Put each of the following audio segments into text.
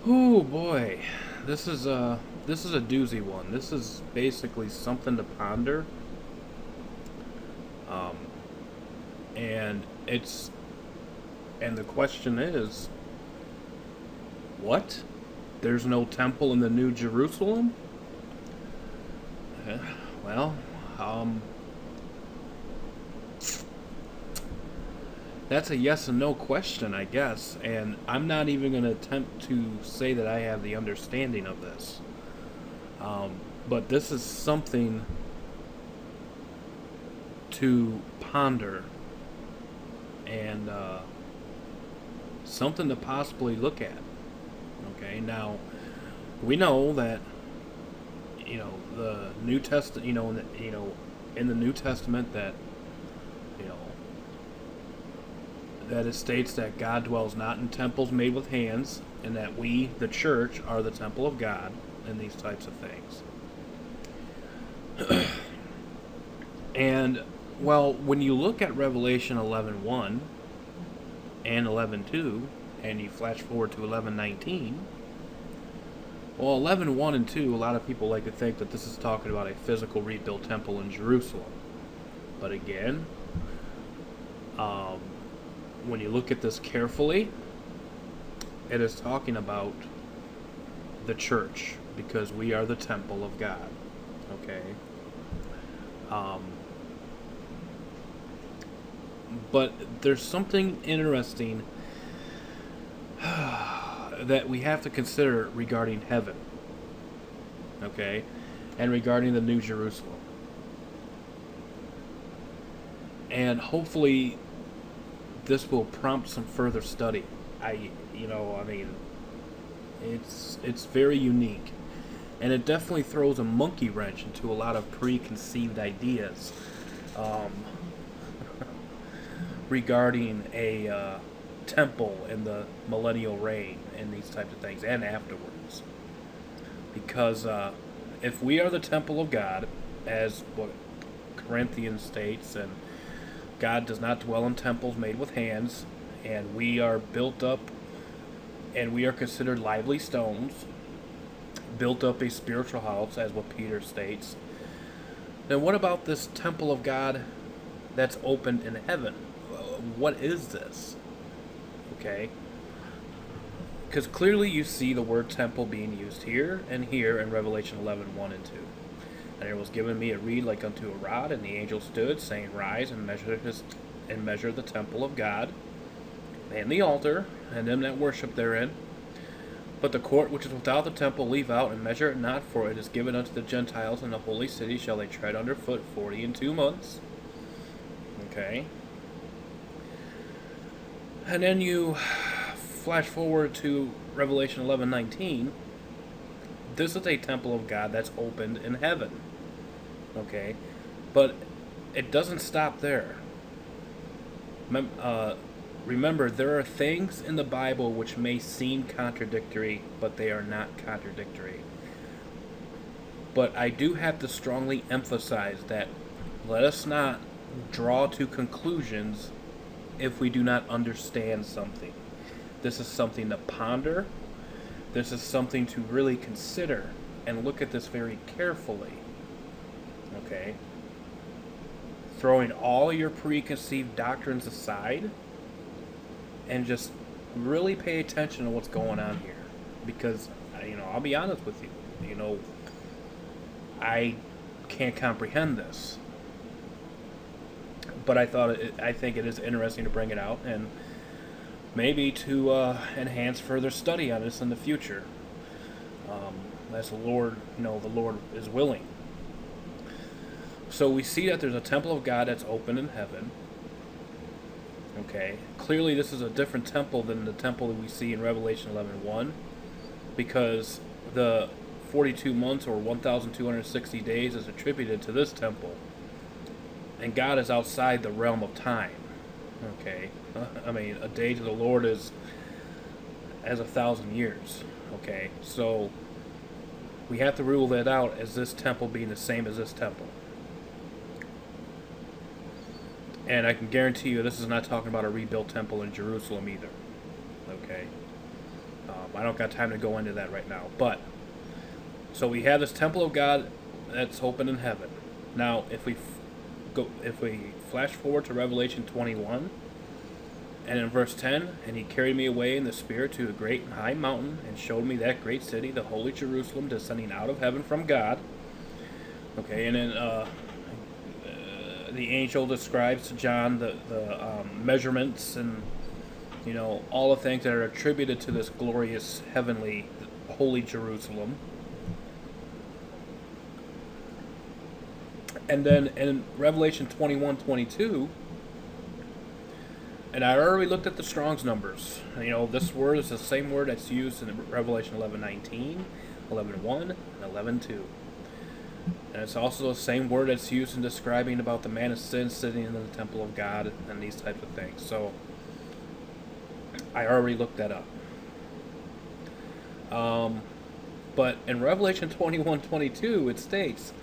Oh boy, this is a doozy one. This is basically something to ponder, um, and it's and the question is, what? There's no temple in the New Jerusalem? Uh, well, um, that's a yes and no question, I guess, and I'm not even going to attempt to say that I have the understanding of this. Um, but this is something to ponder and something to possibly look at. Okay, now we know that the New Testament, in the New Testament that you know that it states that God dwells not in temples made with hands, and that we, the church, are the temple of God, and these types of things. And well, when you look at Revelation 11:1 and 11:2, and you flash forward to 11:19, well, 11:1 and 2, a lot of people like to think that this is talking about a physical rebuilt temple in Jerusalem. But again, um, when you look at this carefully, it is talking about the church because we are the temple of God. Okay. Um, but there's something interesting that we have to consider regarding heaven. Okay. And regarding the New Jerusalem. And hopefully this will prompt some further study. I mean, it's very unique, and it definitely throws a monkey wrench into a lot of preconceived ideas um, regarding a temple in the millennial reign and these types of things, and afterwards. Because if we are the temple of God, as what Corinthians states, and God does not dwell in temples made with hands, and we are built up and we are considered lively stones, built up a spiritual house, as what Peter states, then what about this temple of God that's opened in heaven? What is this? Okay? Because clearly you see the word temple being used here and here in Revelation 11:1 and 2. And there was given me a reed like unto a rod, and the angel stood, saying, Rise and measure the temple of God, and the altar, and them that worship therein. But the court which is without the temple leave out, and measure it not, for it is given unto the Gentiles, and the holy city shall they tread under foot 42 months. Okay. And then you flash forward to Revelation 11:19. This is a temple of God that's opened in heaven. Okay. But it doesn't stop there. Remember, there are things in the Bible which may seem contradictory, but they are not contradictory. But I do have to strongly emphasize that let us not draw to conclusions if we do not understand something. This is something to ponder. This is something to really consider and look at this very carefully. Okay? Throwing all your preconceived doctrines aside and just really pay attention to what's going on here, because I'll be honest with you, I can't comprehend this, but I think it is interesting to bring it out and maybe to enhance further study on this in the future, as the Lord is willing. So we see that there's a temple of God that's open in heaven. Okay, clearly this is a different temple than the temple that we see in Revelation 11:1, because the 42 months or 1,260 days is attributed to this temple, and God is outside the realm of time. Okay, I mean, a day to the Lord is as 1,000 years. Okay, so we have to rule that out as this temple being the same as this temple. And I can guarantee you this is not talking about a rebuilt temple in Jerusalem either. Okay. I don't got time to go into that right now. But, so we have this temple of God that's open in heaven. Now, if we flash forward to Revelation 21, and in verse 10, and he carried me away in the spirit to a great and high mountain, and showed me that great city, the holy Jerusalem, descending out of heaven from God. Okay, and then the angel describes to John the measurements and, all the things that are attributed to this glorious, heavenly, holy Jerusalem. And then in Revelation 21:22, and I already looked at the Strong's numbers. This word is the same word that's used in Revelation 11:19, 11:1, and 11:2. And it's also the same word that's used in describing about the man of sin sitting in the temple of God and these types of things. So I already looked that up. But in Revelation 21:22, it states,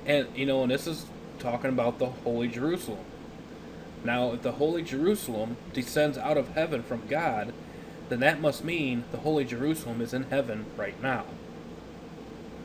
and this is talking about the Holy Jerusalem. Now, if the Holy Jerusalem descends out of heaven from God, then that must mean the Holy Jerusalem is in heaven right now.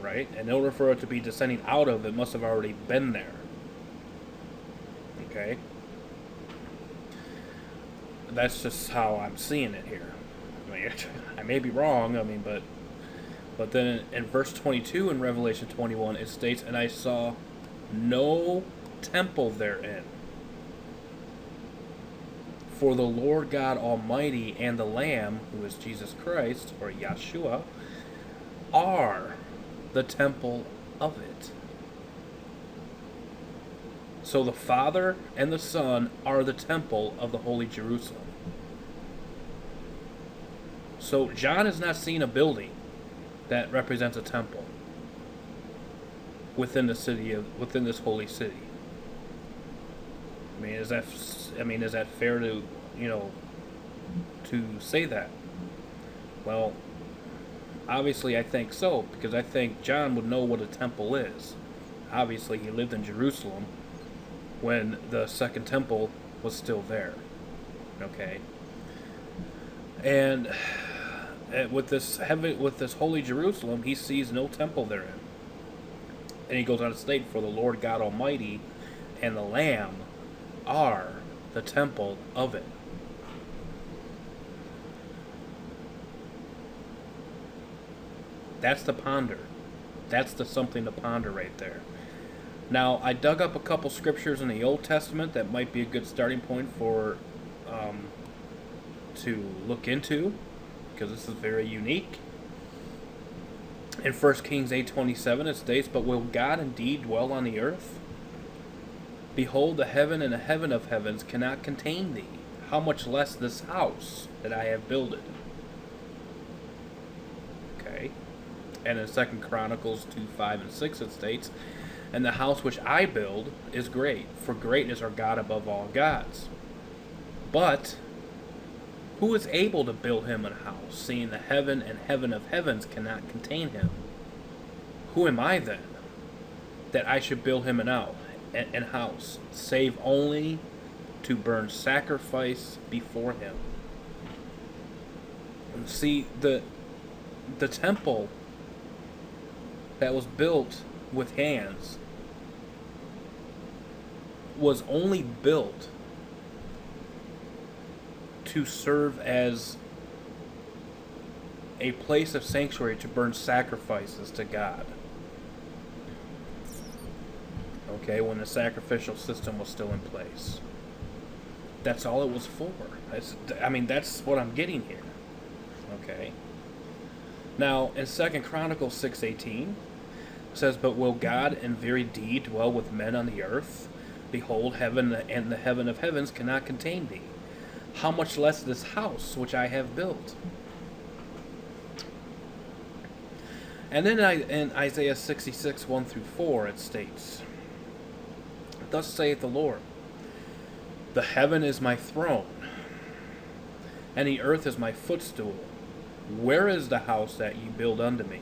Right? And in order for it to be descending out of, it must have already been there. Okay? That's just how I'm seeing it here. I may be wrong, but then in verse 22 in Revelation 21, it states, and I saw no temple therein. For the Lord God Almighty and the Lamb, who is Jesus Christ, or Yeshua, are the temple of it. So the Father and the Son are the temple of the Holy Jerusalem. So John has not seen a building that represents a temple within the within this holy city. Is that fair to say that? Well, obviously I think so, because I think John would know what a temple is. Obviously he lived in Jerusalem when the second temple was still there. Okay. And with this holy Jerusalem, he sees no temple therein. And he goes on to state, for the Lord God Almighty and the Lamb are the temple of it. That's the ponder. That's the something to ponder right there. Now, I dug up a couple scriptures in the Old Testament that might be a good starting point for to look into, because this is very unique. In 1 Kings 8:27 it states, but will God indeed dwell on the earth? Behold, the heaven and the heaven of heavens cannot contain thee. How much less this house that I have builded? Okay. And in 2 Chronicles 2:5 and 6 it states, and the house which I build is great, for great is our God above all gods. But who is able to build him a house, seeing the heaven and heaven of heavens cannot contain him? Who am I then, that I should build him an house, save only to burn sacrifice before him? And see, the temple that was built with hands was only built to serve as a place of sanctuary to burn sacrifices to God. Okay, when the sacrificial system was still in place. That's all it was for. That's what I'm getting here. Okay. Now, in 2 Chronicles 6:18, it says, but will God in very deed dwell with men on the earth? Behold, heaven and the heaven of heavens cannot contain thee. How much less this house which I have built? And then in Isaiah 66:1-4 it states, thus saith the Lord, the heaven is my throne, and the earth is my footstool. Where is the house that ye build unto me?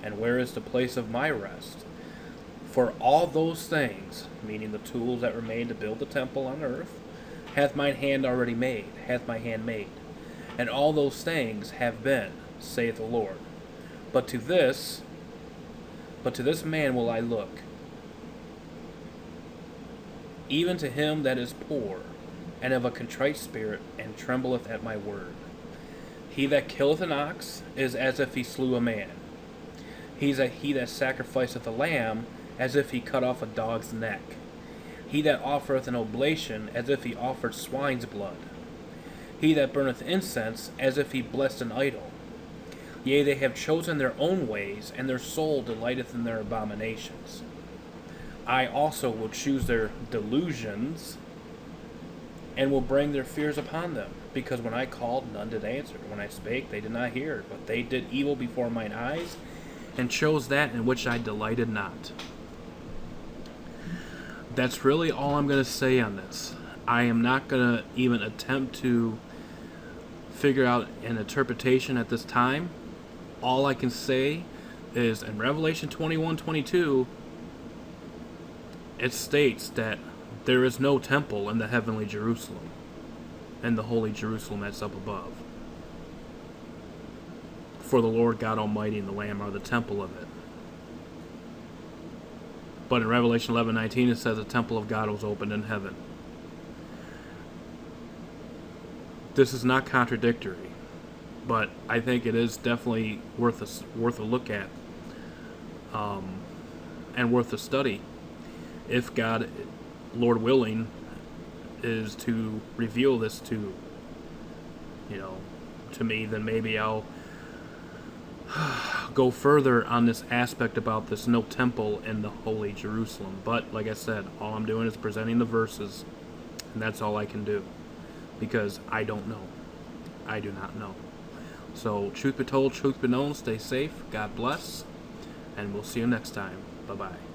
And where is the place of my rest? For all those things, meaning the tools that were made to build the temple on earth, hath my hand made, and all those things have been, saith the Lord. But to this man will I look, even to him that is poor, and of a contrite spirit, and trembleth at my word. He that killeth an ox is as if he slew a man. He that sacrificeth a lamb, as if he cut off a dog's neck. He that offereth an oblation, as if he offered swine's blood. He that burneth incense, as if he blessed an idol. Yea, they have chosen their own ways, and their soul delighteth in their abominations. I also will choose their delusions, and will bring their fears upon them. Because when I called, none did answer. When I spake, they did not hear. But they did evil before mine eyes, and chose that in which I delighted not. That's really all I'm going to say on this. I am not going to even attempt to figure out an interpretation at this time. All I can say is in Revelation 21:22, it states that there is no temple in the heavenly Jerusalem, and the holy Jerusalem that's up above. For the Lord God Almighty and the Lamb are the temple of it. But in Revelation 11:19 it says the temple of God was opened in heaven. This is not contradictory, but I think it is definitely worth a look at, and worth a study. If God, Lord willing, is to reveal this to me, then maybe I'll go further on this aspect about this no temple in the holy Jerusalem. But like I said, all I'm doing is presenting the verses, and that's all I can do, because I don't know. I do not know. So truth be told, truth be known, stay safe, God bless, and we'll see you next time. Bye-bye.